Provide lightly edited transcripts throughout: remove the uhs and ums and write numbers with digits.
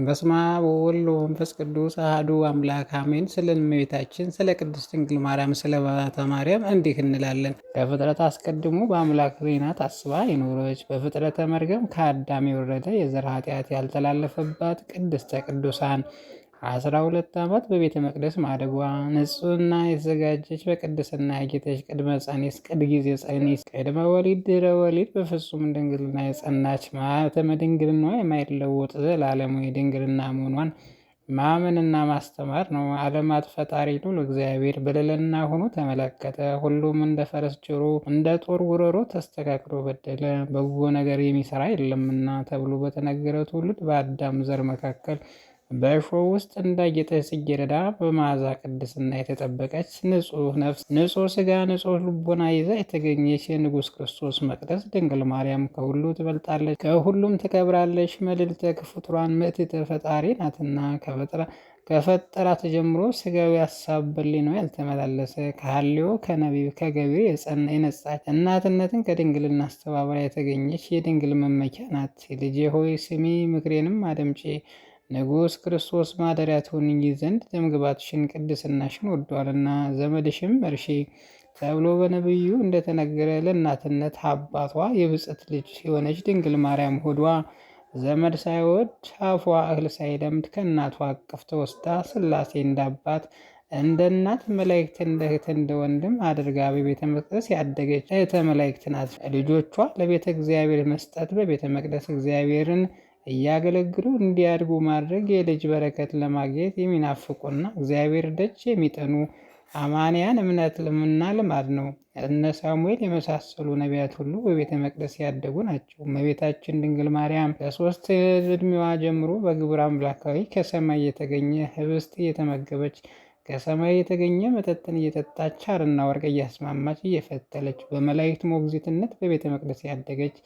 በስመ አብ ወወልድ ወመንፈስ ቅዱስ አሐዱ አምላክ አሜን። ስለ እመቤታችን ስለ ቅድስት ድንግል ማርያም ስለ በዓታ ማርያም እንዲህ እንላለን። ከፍጥረት አስቀድሞ በአምላክ ሕሊና ታስባ የኖረች በፍጥረተ መርገም ከአዳም የወረደ የዘር ኃጢአት ያልተላለፈባት ቅድስተ ቅዱሳን 12 ዓመት በቤተ መቅደስ ማደጓ ንጹሕና የተዘጋጀች በቅድስና ያጌጠች ቅድመ ጸኒስ ቅድ ጊዜ ጸኒስ ቅድመ ወሊድ ድህረ ወሊድ በፍጹም ድንግልና የጸናች ማኅተመ ድንግልና የማይለወጥ ዘላለማዊ ድንግልና መሆኗን ማመንና ማስተማር ነው። ዓለማት ፈጣሪ ልዑል እግዚአብሔር በልዕልና ሆኖ ተመለከተ። ሁሉም እንደ ፈረስ ጆሮ እንደ ጦር ጉሮሮ ተስተካክሎ በደለ፣ በጎ ነገር የሚሰራ የለምና ተብሎ በተነገረ ትውልድ በአዳም ዘር መካከል በእሾህ ውስጥ እንዳጌጠች ጽጌረዳ በመዓዛ ቅድስና የተጠበቀች ንጹሕ ነፍስ ንጹሕ ሥጋ ንጹሕ ልቦና ይዛ የተገኘች የንጉሥ ክርስቶስ መቅደስ ድንግል ማርያም ከሁሉ ትበልጣለች፣ ከሁሉም ትከብራለች። መልዕልተ ፍጡራን ምእትተ ፈጣሪ ናትና ከፈጠራት ጀምሮ ሥጋዊ ሐሳብ በሊናው ያልተመላለሰ ከሐልዮ ከነቢብ ከገቢር የነጻች እናትነትን ከድንግልና አስተባብራ የተገኘች የድንግል መመኪያ ናት። ልጄ ሆይ ስሚ፣ ምክሬንም አድምጪ። ንጉሥ ክርስቶስ ማደሪያ ትሆኚ ዘንድ ደምግባትሽን ቅድስናሽን ወዷልና ዘመድሽም እርሺ ተብሎ በነቢዩ እንደተነገረ ለእናትነት አባቷ የብፅዕት ልጅ የሆነች ድንግል ማርያም ሆዷ ዘመድ ሳይወድ አፏ እህል ሳይለምድ ከእናቷ አቅፍ ተወስዳ ሥላሴ እንዳባት እንደ እናት መላእክት እንደ እህት እንደ ወንድም አድርጋ በቤተ መቅደስ ያደገች እህተ መላእክት ናት። ልጆቿ ለቤተ እግዚአብሔር መስጠት በቤተ መቅደስ እግዚአብሔርን እያገለግሉ እንዲያድጉ ማድረግ የልጅ በረከት ለማግኘት የሚናፍቁና እግዚአብሔር ደጅ የሚጠኑ አማንያን እምነት ልምና ልማድ ነው። እነ ሳሙኤል የመሳሰሉ ነቢያት ሁሉ በቤተ መቅደስ ያደጉ ናቸው። እመቤታችን ድንግል ማርያም ከ3 ዕድሜዋ ጀምሮ በግብረ አምላካዊ ከሰማይ የተገኘ ህብስት እየተመገበች ከሰማይ የተገኘ መጠጥን እየጠጣች ሐርና ወርቅ እያስማማች እየፈተለች በመላእክት ሞግዚትነት በቤተ መቅደስ ያደገች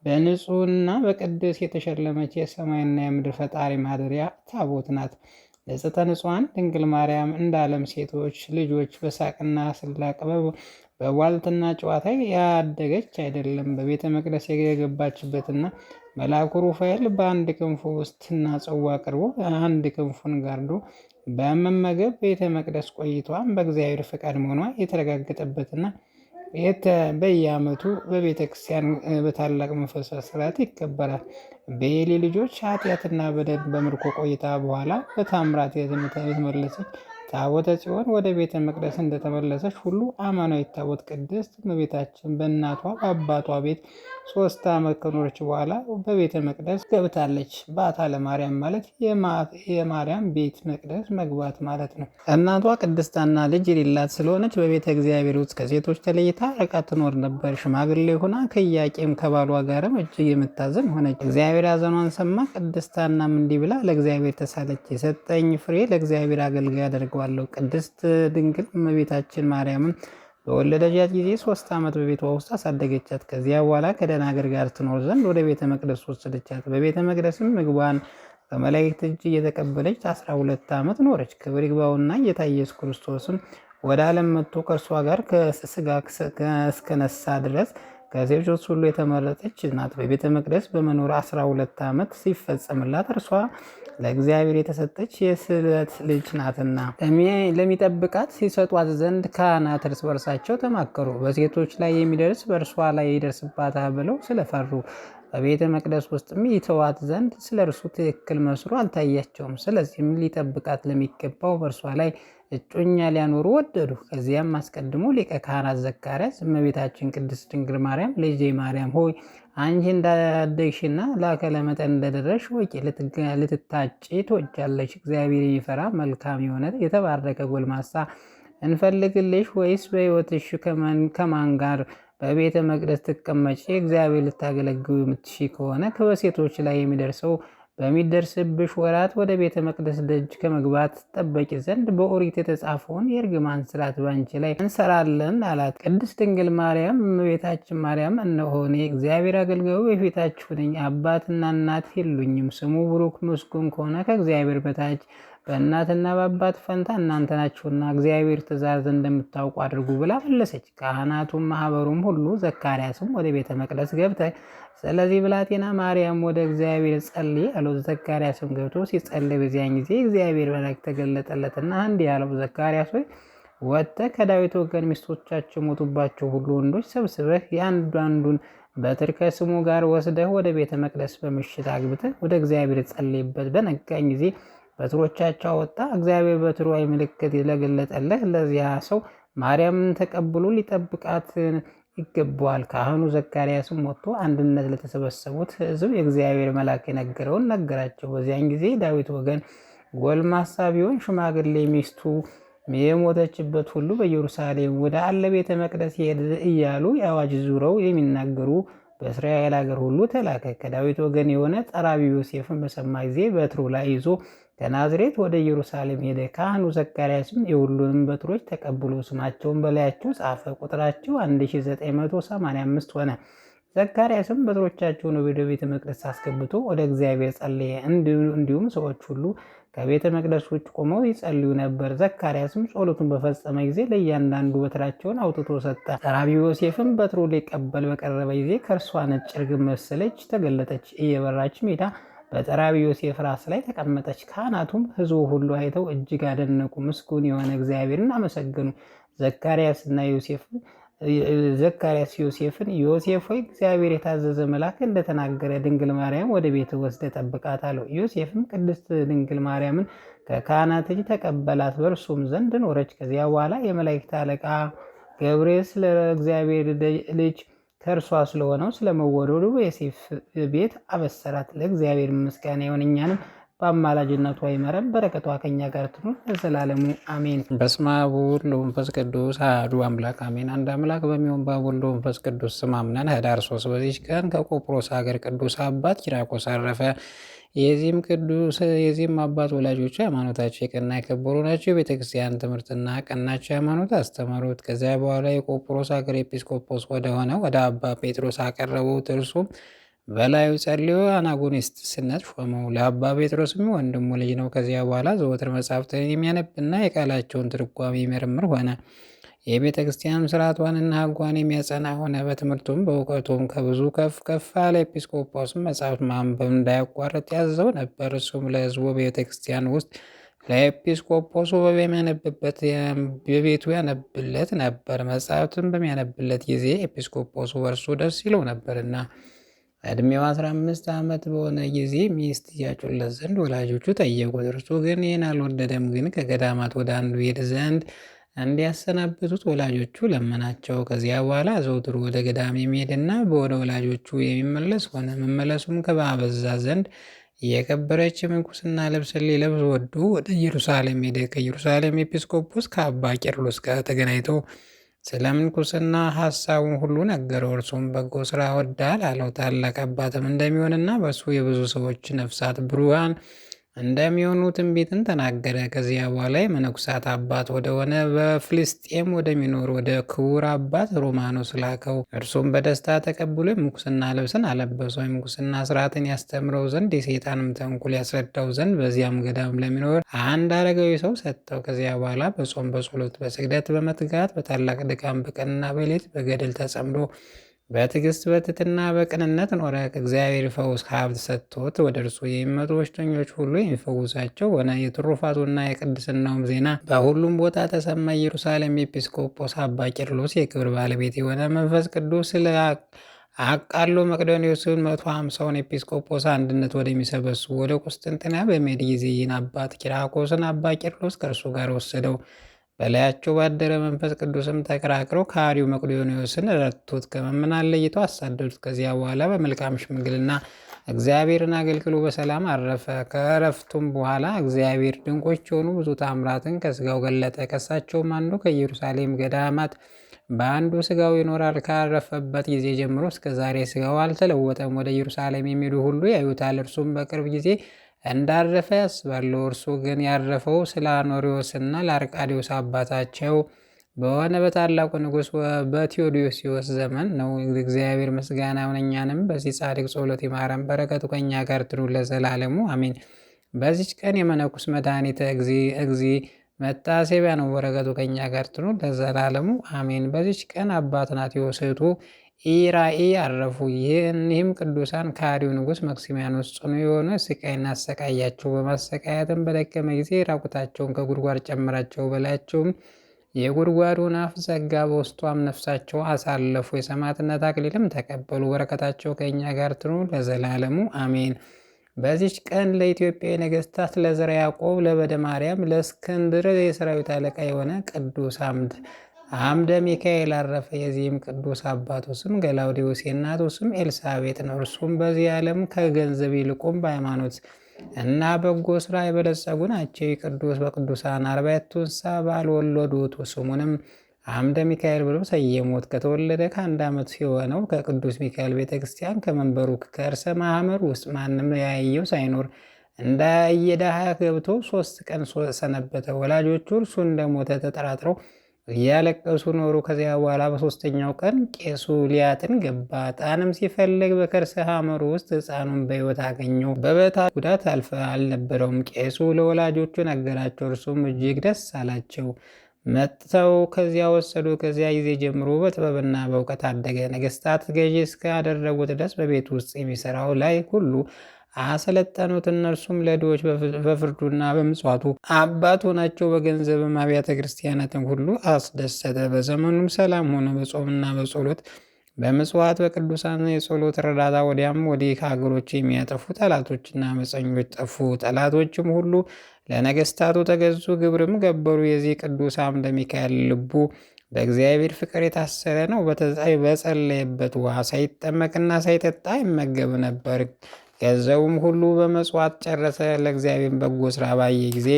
በንጹሕና በቅድስ የተሸለመች የሰማይና የምድር ፈጣሪ ማደሪያ ታቦት ናት። ንጽሕተ ንጹሐን ድንግል ማርያም እንደ ዓለም ሴቶች ልጆች በሳቅና ስላቅ በቧልትና ጨዋታ ያደገች አይደለም። በቤተ መቅደስ የገባችበትና መልአኩ ሩፋኤል በአንድ ክንፉ ውስጥና ጽዋ ቀርቦ አንድ ክንፉን ጋርዶ በመመገብ ቤተ መቅደስ ቆይቷን በእግዚአብሔር ፈቃድ መሆኗ የተረጋገጠበትና በየዓመቱ በቤተ ክርስቲያን በታላቅ መንፈሳዊ ሥርዓት ይከበራል። በኤሊ ልጆች ኃጢአትና በደል በምርኮ ቆይታ በኋላ በታምራት የተመለሰች ታቦተ ጽዮን ወደ ቤተ መቅደስ እንደተመለሰች ሁሉ አማናዊት ታቦት ቅድስት እመቤታችን በእናቷ በአባቷ ቤት 3 ዓመት ከኖረች በኋላ በቤተ መቅደስ ገብታለች። በዓታ ለማርያም ማለት የማርያም ቤት መቅደስ መግባት ማለት ነው። እናቷ ቅድስታና ልጅ የሌላት ስለሆነች በቤተ እግዚአብሔር ውስጥ ከሴቶች ተለይታ ርቃ ትኖር ነበር። ሽማግሌ ሆና ከኢያቄም ከባሏ ጋርም እጅግ የምታዘን ሆነች። እግዚአብሔር ሐዘኗን ሰማ። ቅድስታናም እንዲህ ብላ ለእግዚአብሔር ተሳለች። የሰጠኝ ፍሬ ለእግዚአብሔር አገልጋይ አደርገዋለሁ። ቅድስት ድንግል እመቤታችን ማርያምን በወለደቻት ጊዜ 3 ዓመት በቤቷ ውስጥ አሳደገቻት። ከዚያ በኋላ ከደናግል ጋር ትኖር ዘንድ ወደ ቤተ መቅደስ ወሰደቻት። በቤተ መቅደስም ምግቧን ከመላእክት እጅ እየተቀበለች 12 ዓመት ኖረች። ክብር ይግባውና ጌታ ኢየሱስ ክርስቶስም ወደ ዓለም መጥቶ ከእርሷ ጋር ከሥጋ እስከነሳ ድረስ ከሴቶች ሁሉ የተመረጠች ናት። በቤተ መቅደስ በመኖር 12 ዓመት ሲፈጸምላት እርሷ ለእግዚአብሔር የተሰጠች የስዕለት ልጅ ናትና ለሚጠብቃት ሲሰጧት ዘንድ ካህናት እርስ በርሳቸው ተማከሩ። በሴቶች ላይ የሚደርስ በእርሷ ላይ ይደርስባታል ብለው ስለፈሩ በቤተ መቅደስ ውስጥም ይተዋት ዘንድ ስለ እርሱ ትክክል መስሎ አልታያቸውም። ስለዚህም ሊጠብቃት ለሚገባው በእርሷ ላይ እጮኛ ሊያኖሩ ወደዱ። ከዚያም አስቀድሞ ሊቀ ካህናት ዘካርያስ እመቤታችን ቅድስት ድንግል ማርያም ልጄ ማርያም ሆይ አንቺ እንዳደግሽና ለአካለ መጠን እንደደረሽ ወቂ፣ ልትታጭ ትወጃለሽ። እግዚአብሔር የሚፈራ መልካም የሆነ የተባረከ ጎልማሳ እንፈልግልሽ ወይስ በሕይወትሽ ከማን ጋር በቤተ መቅደስ ትቀመጪ? እግዚአብሔር ልታገለግሉ የምትሺ ከሆነ በሴቶች ላይ በሚደርስብሽ ወራት ወደ ቤተ መቅደስ ደጅ ከመግባት ጠበቂ ዘንድ በኦሪት የተጻፈውን የእርግማን ሥርዓት ባንቺ ላይ እንሰራለን አላት። ቅድስት ድንግል ማርያም እመቤታችን ማርያም እነሆ እኔ እግዚአብሔር አገልጋዩ በፊታችሁ ነኝ። አባትና እናት የሉኝም። ስሙ ብሩክ ምስጉን ከሆነ ከእግዚአብሔር በታች በእናትና በአባት ፈንታ እናንተ ናችሁና እግዚአብሔር ትእዛዝ እንደምታውቁ አድርጉ ብላ መለሰች። ካህናቱም ማህበሩም ሁሉ ዘካርያስም ወደ ቤተ መቅደስ ገብተህ ስለዚህ ብላቴና ማርያም ወደ እግዚአብሔር ጸልይ አለው። ዘካርያስም ገብቶ ሲጸልይ በዚያን ጊዜ እግዚአብሔር መልአክ ተገለጠለትና እንዲህ አለው፣ ዘካርያስ ሆይ ወጥተህ ከዳዊት ወገን ሚስቶቻቸው ሞቱባቸው ሁሉ ወንዶች ሰብስበህ የአንዱን በትር ከስሙ ጋር ወስደህ ወደ ቤተ መቅደስ በምሽት አግብተህ ወደ እግዚአብሔር ጸልይበት። በነጋኝ ጊዜ በትሮቻቸው አወጣ። እግዚአብሔር በትሯ ምልክት ለገለጠልህ ለዚያ ሰው ማርያምን ተቀብሎ ሊጠብቃት ይገባዋል። ካህኑ ዘካርያስም ወጥቶ አንድነት ለተሰበሰቡት ሕዝብ የእግዚአብሔር መልአክ የነገረውን ነገራቸው። በዚያን ጊዜ ዳዊት ወገን ጎልማሳ ቢሆን ሽማግሌ ሚስቱ የሞተችበት ሁሉ በኢየሩሳሌም ወደ አለ ቤተ መቅደስ ሄድ እያሉ የአዋጅ ዙረው የሚናገሩ በእስራኤል ሀገር ሁሉ ተላከ። ከዳዊት ወገን የሆነ ጠራቢ ዮሴፍን በሰማ ጊዜ በትሩ ላይ ይዞ ከናዝሬት ወደ ኢየሩሳሌም ሄደ። ካህኑ ዘካርያስም የሁሉንም በትሮች ተቀብሎ ስማቸውን በላያቸው ጻፈ። ቁጥራቸው 1985 ሆነ። ዘካርያስም በትሮቻቸውን ወደ ቤተ መቅደስ አስገብቶ ወደ እግዚአብሔር ጸለየ። እንዲሁም ሰዎች ሁሉ ከቤተ መቅደስ ውጭ ቆመው ይጸልዩ ነበር። ዘካርያስም ጸሎቱን በፈጸመ ጊዜ ለእያንዳንዱ በትራቸውን አውጥቶ ሰጠ። ጠራቢ ዮሴፍም በትሩ ሊቀበል በቀረበ ጊዜ ከእርሷ ነጭ ርግብ መሰለች ተገለጠች። እየበራች ሜዳ በጠራቢ ዮሴፍ ራስ ላይ ተቀመጠች። ካህናቱም ሕዝቡ ሁሉ አይተው እጅግ አደነቁ፣ ምስጉን የሆነ እግዚአብሔርን አመሰገኑ። ዘካርያስ ዮሴፍን ዮሴፍ ሆይ እግዚአብሔር የታዘዘ መልአክ እንደተናገረ ድንግል ማርያም ወደ ቤት ወስደ ጠብቃት አለው። ዮሴፍም ቅድስት ድንግል ማርያምን ከካህናት እጅ ተቀበላት፣ በእርሱም ዘንድ ኖረች። ከዚያ በኋላ የመላእክት አለቃ ገብርኤል ስለ እግዚአብሔር ልጅ ከእርሷ ስለሆነው ስለመወደዱ በዮሴፍ ቤት አበሰራት። ለእግዚአብሔር ምስጋና ይሁን፣ እኛንም በአማላጅነቷ ይመረን፣ በረከቷ ከኛ ጋር ትኑር ለዘላለሙ አሜን። በስመ አብ ወወልድ ወመንፈስ ቅዱስ አሐዱ አምላክ አሜን። አንድ አምላክ በሚሆን በአብ ወልድ ወመንፈስ ቅዱስ ስም አምነን ኅዳር 3 በዚች ቀን ከቆጵሮስ ሀገር ቅዱስ አባት ኪራቆስ አረፈ። የዚህም አባት ወላጆቹ ሃይማኖታቸው የቀና የከበሩ ናቸው። የቤተክርስቲያን ትምህርትና ቀናቸው ሃይማኖት አስተማሩት። ከዚያ በኋላ የቆጵሮስ ሀገር ኤጲስቆጶስ ወደሆነ ወደ አባ ጴጥሮስ አቀረቡት። እርሱም በላዩ ጸልዮ አናጉንስጢስነት ሾመው። ለአባ ጴጥሮስም ወንድሙ ልጅ ነው። ከዚያ በኋላ ዘወትር መጻሕፍትን የሚያነብና የቃላቸውን ትርጓሜ የሚመረምር ሆነ። የቤተ ክርስቲያን ስርዓቷንና ሕጓን የሚያጸና ሆነ። በትምህርቱም በእውቀቱም ከብዙ ከፍ ከፍ አለ። ኤጲስቆጶስም መጻሕፍት ማንበብ እንዳያቋርጥ ያዘው ነበር። እሱም ለሕዝቡ በቤተ ክርስቲያን ውስጥ ለኤጲስቆጶሱ በሚያነብበት በቤቱ ያነብለት ነበር። መጻሕፍትን በሚያነብለት ጊዜ ኤጲስቆጶሱ በእርሱ ደስ ይለው ነበርና። ዕድሜው 15 ዓመት በሆነ ጊዜ ሚስት ያጩለት ዘንድ ወላጆቹ ጠየቁት። እርሱ ግን ይህን አልወደደም። ግን ከገዳማት ወደ አንዱ ሄድ ዘንድ እንዲያሰናብቱት ወላጆቹ ለመናቸው። ከዚያ በኋላ ዘውትሩ ወደ ገዳም የሚሄድና ወደ ወላጆቹ የሚመለስ ሆነ። መመለሱም ከባበዛ ዘንድ የከበረች የምንኩስና ልብስን ሊለብስ ወዶ ወደ ኢየሩሳሌም ሄደ። ከኢየሩሳሌም ኤጲስቆጶስ ከአባ ቄርሎስ ጋር ተገናኝተው ስለ ምንኩስና ሐሳቡን ሁሉ ነገረው። እርሱም በጎ ስራ ወዳል አለው። ታላቅ አባትም እንደሚሆንና በእሱ የብዙ ሰዎች ነፍሳት ብሩሃን እንደሚሆኑ ትንቢትን ተናገረ። ከዚያ በኋላ የመነኩሳት አባት ወደሆነ በፍልስጤም ወደሚኖር ወደ ክቡር አባት ሮማኖስ ላከው። እርሱም በደስታ ተቀብሎ የምንኩስና ልብስን አለበሰው። የምንኩስና ስርዓትን ያስተምረው ዘንድ የሰይጣንም ተንኩል ያስረዳው ዘንድ በዚያም ገዳም ለሚኖር አንድ አረጋዊ ሰው ሰጠው። ከዚያ በኋላ በጾም በጸሎት በስግደት በመትጋት በታላቅ ድካም በቀንና በሌት በገድል ተጸምዶ በትዕግስት በትሕትና በቅንነት ኖረ። ከእግዚአብሔር ፈውስ ሀብት ሰጥቶት ወደ እርሱ የሚመጡ በሽተኞች ሁሉ የሚፈውሳቸው ሆነ። የትሩፋቱና የቅድስናውም ዜና በሁሉም ቦታ ተሰማ። ኢየሩሳሌም ኤጲስቆጶስ አባ ቄርሎስ የክብር ባለቤት የሆነ መንፈስ ቅዱስ ስለ አቃሎ መቅዶንዮስን 150ውን ኤጲስቆጶስ አንድነት ወደሚሰበስቡ ወደ ቁስጥንጥንያ በሚሄድ ጊዜ ይህን አባት ኪራቆስን አባ ቄርሎስ ከእርሱ ጋር ወሰደው። በላያቸው ባደረ መንፈስ ቅዱስም ተከራክረው ከሃዲው መቅዶንዮስን ረቱት፣ ከምዕመናን ለይተው አሳደዱት። ከዚያ በኋላ በመልካም ሽምግልና እግዚአብሔርን አገልግሎ በሰላም አረፈ። ከእረፍቱም በኋላ እግዚአብሔር ድንቆች የሆኑ ብዙ ታምራትን ከስጋው ገለጠ። ከሳቸውም አንዱ ከኢየሩሳሌም ገዳማት በአንዱ ስጋው ይኖራል። ካረፈበት ጊዜ ጀምሮ እስከ ዛሬ ስጋው አልተለወጠም። ወደ ኢየሩሳሌም የሚሄዱ ሁሉ ያዩታል። እርሱም በቅርብ ጊዜ እንዳረፈ ያስባሉ። እርሱ ግን ያረፈው ስለ አኖሪዎስና ለአርቃዲዎስ አባታቸው በሆነ በታላቁ ንጉሥ በቴዎዶሲዎስ ዘመን ነው። እግዚአብሔር ምስጋና ይሁን፣ እኛንም በዚህ ጻድቅ ጸሎት ይማረን፣ በረከቱ ከእኛ ጋር ትኑር ለዘላለሙ አሜን። በዚች ቀን የመነኩስ መድኃኒተ እግዚ መታሰቢያ ነው። በረከቱ ከኛ ጋር ትኑር ለዘላለሙ አሜን። በዚች ቀን አባ አትናቴዎስ እህቱ ኢራኢ አረፉ። ይህም ቅዱሳን ከሃዲው ንጉሥ መክሲሚያኖስ ጽኑ የሆነ ስቃይን አሰቃያቸው። በማሰቃያትም በደከመ ጊዜ ራቁታቸውን ከጉድጓድ ጨምራቸው፣ በላያቸውም የጉድጓዱን አፍ ዘጋ። በውስጧም ነፍሳቸው አሳለፉ። የሰማዕትነት አክሊልም ተቀበሉ። በረከታቸው ከእኛ ጋር ትኑር ለዘላለሙ አሜን። በዚች ቀን ለኢትዮጵያ ነገሥታት ለዘርዓ ያዕቆብ፣ ለበደ ማርያም፣ ለእስክንድር የሰራዊት አለቃ የሆነ ቅዱስ አምደ ሚካኤል አረፈ። የዚህም ቅዱስ አባቱ ስም ገላውዴዎስ የእናቱ ስም ኤልሳቤጥ ነው። እርሱም በዚህ ዓለም ከገንዘብ ይልቁም በሃይማኖት እና በጎ ስራ የበለጸጉ ናቸው። ቅዱስ በቅዱሳን 40 እንስሳ ባልወለዱት ስሙንም አምደ ሚካኤል ብለው ሰየሙት። ከተወለደ ከ1 ዓመት ሲሆነው ከቅዱስ ሚካኤል ቤተ ክርስቲያን ከመንበሩ ከእርሰ ማህመር ውስጥ ማንም ያየው ሳይኖር እንዳየዳሃ ገብቶ 3 ቀን ሰነበተ። ወላጆቹ እርሱ እንደሞተ ተጠራጥረው እያለቀሱ ኖሩ። ከዚያ በኋላ በ3ኛው ቀን ቄሱ ሊያጥን ገባ። ዕጣንም ሲፈልግ በከርሰ ሐመሩ ውስጥ ሕፃኑን በሕይወት አገኘው። በበታ ጉዳት አልነበረውም። ቄሱ ለወላጆቹ ነገራቸው። እርሱም እጅግ ደስ አላቸው። መጥተው ከዚያ ወሰዱ። ከዚያ ጊዜ ጀምሮ በጥበብና በእውቀት አደገ። ነገሥታት ገዢ እስካደረጉት ድረስ በቤት ውስጥ የሚሰራው ላይ ሁሉ አሰለጠኑት። እነርሱም ለድሆች በፍርዱና በምጽዋቱ አባቱ ናቸው። በገንዘብም አብያተ ክርስቲያናትን ሁሉ አስደሰተ። በዘመኑም ሰላም ሆነ። በጾምና በጸሎት በምጽዋት በቅዱሳን የጸሎት እርዳታ ወዲያም ወዲህ ከሀገሮች የሚያጠፉ ጠላቶችና አመፀኞች ጠፉ። ጠላቶችም ሁሉ ለነገሥታቱ ተገዙ፣ ግብርም ገበሩ። የዚህ ቅዱስ አምደ ሚካኤል ልቡ በእግዚአብሔር ፍቅር የታሰረ ነው። በጸለየበት ውሃ ሳይጠመቅና ሳይጠጣ ይመገብ ነበር። ገንዘቡም ሁሉ በመጽዋት ጨረሰ። ለእግዚአብሔር በጎ ስራ ባየ ጊዜ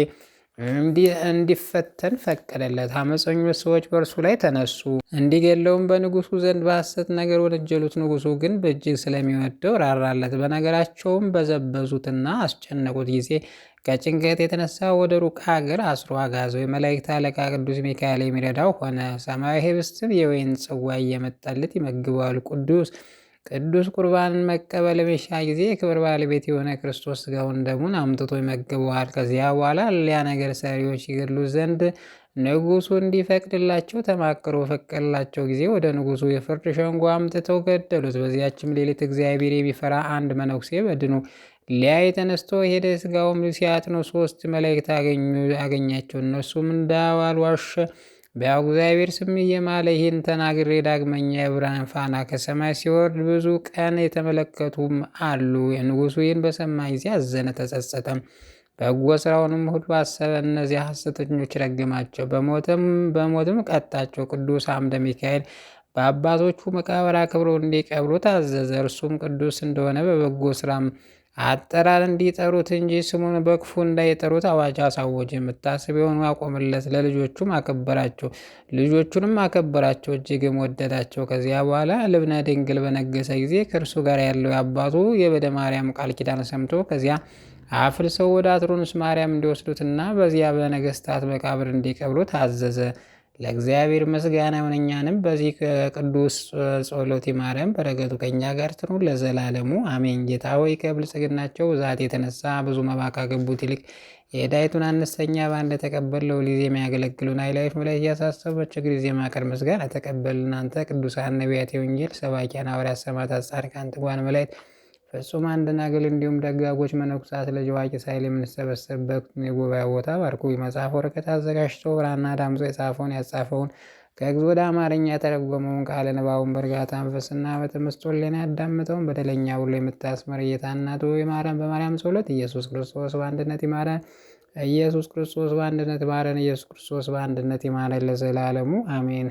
እንዲፈተን ፈቀደለት። አመፀኞች ሰዎች በእርሱ ላይ ተነሱ፣ እንዲገለውም በንጉሱ ዘንድ በሐሰት ነገር ወነጀሉት። ንጉሱ ግን በእጅግ ስለሚወደው ራራለት። በነገራቸውም በዘበዙትና አስጨነቁት ጊዜ ከጭንቀት የተነሳ ወደ ሩቅ ሀገር አስሮ አጋዘው። የመላእክት አለቃ ቅዱስ ሚካኤል የሚረዳው ሆነ። ሰማያዊ ኅብስትም የወይን ጽዋ እየመጣለት ይመግበዋል። ቅዱስ ቁርባንን መቀበል በሻ ጊዜ የክብር ባለቤት የሆነ ክርስቶስ ሥጋውን ደሙን አምጥቶ ይመግበዋል። ከዚያ በኋላ ሌላ ነገር ሰሪዎች ይገድሉት ዘንድ ንጉሱ እንዲፈቅድላቸው ተማክሮ ፈቀድላቸው ጊዜ ወደ ንጉሱ የፍርድ ሸንጎ አምጥተው ገደሉት። በዚያችም ሌሊት እግዚአብሔር የሚፈራ አንድ መነኩሴ በድኑ ሊያይ ተነስቶ ሄደ። ሥጋውም ሲያጥኑ 3 መላእክት አገኛቸው። እነሱም እንዳልዋሸ በእግዚአብሔር ስም እየማለ ይህን ተናግሬ ዳግመኛ የብርሃን ፋና ከሰማይ ሲወርድ ብዙ ቀን የተመለከቱም አሉ። የንጉሱ ይህን በሰማ ጊዜ አዘነ፣ ተጸጸተም። በጎ ስራውንም ሁሉ አሰበ። እነዚያ ሐሰተኞች ረግማቸው፣ በሞትም ቀጣቸው። ቅዱስ አምደ ሚካኤል በአባቶቹ መቃብር አክብረው እንዲቀብሩ ታዘዘ። እርሱም ቅዱስ እንደሆነ በበጎ ስራም አጠራር እንዲጠሩት እንጂ ስሙን በክፉ እንዳይጠሩት አዋጅ አሳወጀ። መታሰቢያውን አቆመለት። ለልጆቹም አከበራቸው፣ ልጆቹንም አከበራቸው፣ እጅግም ወደዳቸው። ከዚያ በኋላ ልብነ ድንግል በነገሰ ጊዜ ከእርሱ ጋር ያለው የአባቱ የበደ ማርያም ቃል ኪዳን ሰምቶ ከዚያ አፍልሰው ወደ አትሮንስ ማርያም እንዲወስዱትና በዚያ በነገስታት መቃብር እንዲቀብሩት አዘዘ። ለእግዚአብሔር ምስጋና ይሁን። እኛንም በዚህ ቅዱስ ጸሎት ይማረን፣ በረከቱ ከእኛ ጋር ትኑር ለዘላለሙ አሜን። ጌታ ሆይ ከብልጽግናቸው ብዛት የተነሳ ብዙ መባ ካገቡት ይልቅ የዕዳይቱን አነስተኛ ባንድ ተቀበለው ጊዜ የሚያገለግሉን ኃይላዊት መላእክት እያሳሰቡ በችግር ጊዜ ማቀር ምስጋና ተቀበል። እናንተ ቅዱሳን ነቢያት፣ የወንጌል ሰባኪያን ሐዋርያት፣ ሰማዕታት፣ ጻድቃን፣ ትጉሃን መላእክት ፍጹማን ደናግል እንዲሁም ደጋጎች መነኮሳት ልጅ አዋቂ ሳይል የምንሰበሰብበት የጉባኤ ቦታ ባርኩ። መጽሐፍ ወረቀት አዘጋጅቶ ብራና ዳምጾ የጻፈውን ያጻፈውን ከግዕዝ ወደ አማርኛ የተረጎመውን ቃለ ንባቡን በእርጋታ መንፈስና በተመስጦ ሕሊና ያዳመጠውን በደለኛ ሁሉ የምታስምር ጌታ እናቱ ይማረን። በማርያም ጸሎት ኢየሱስ ክርስቶስ በአንድነት ይማረን። ኢየሱስ ክርስቶስ በአንድነት ይማረን። ኢየሱስ ክርስቶስ በአንድነት ይማረን ለዘላለሙ አሜን።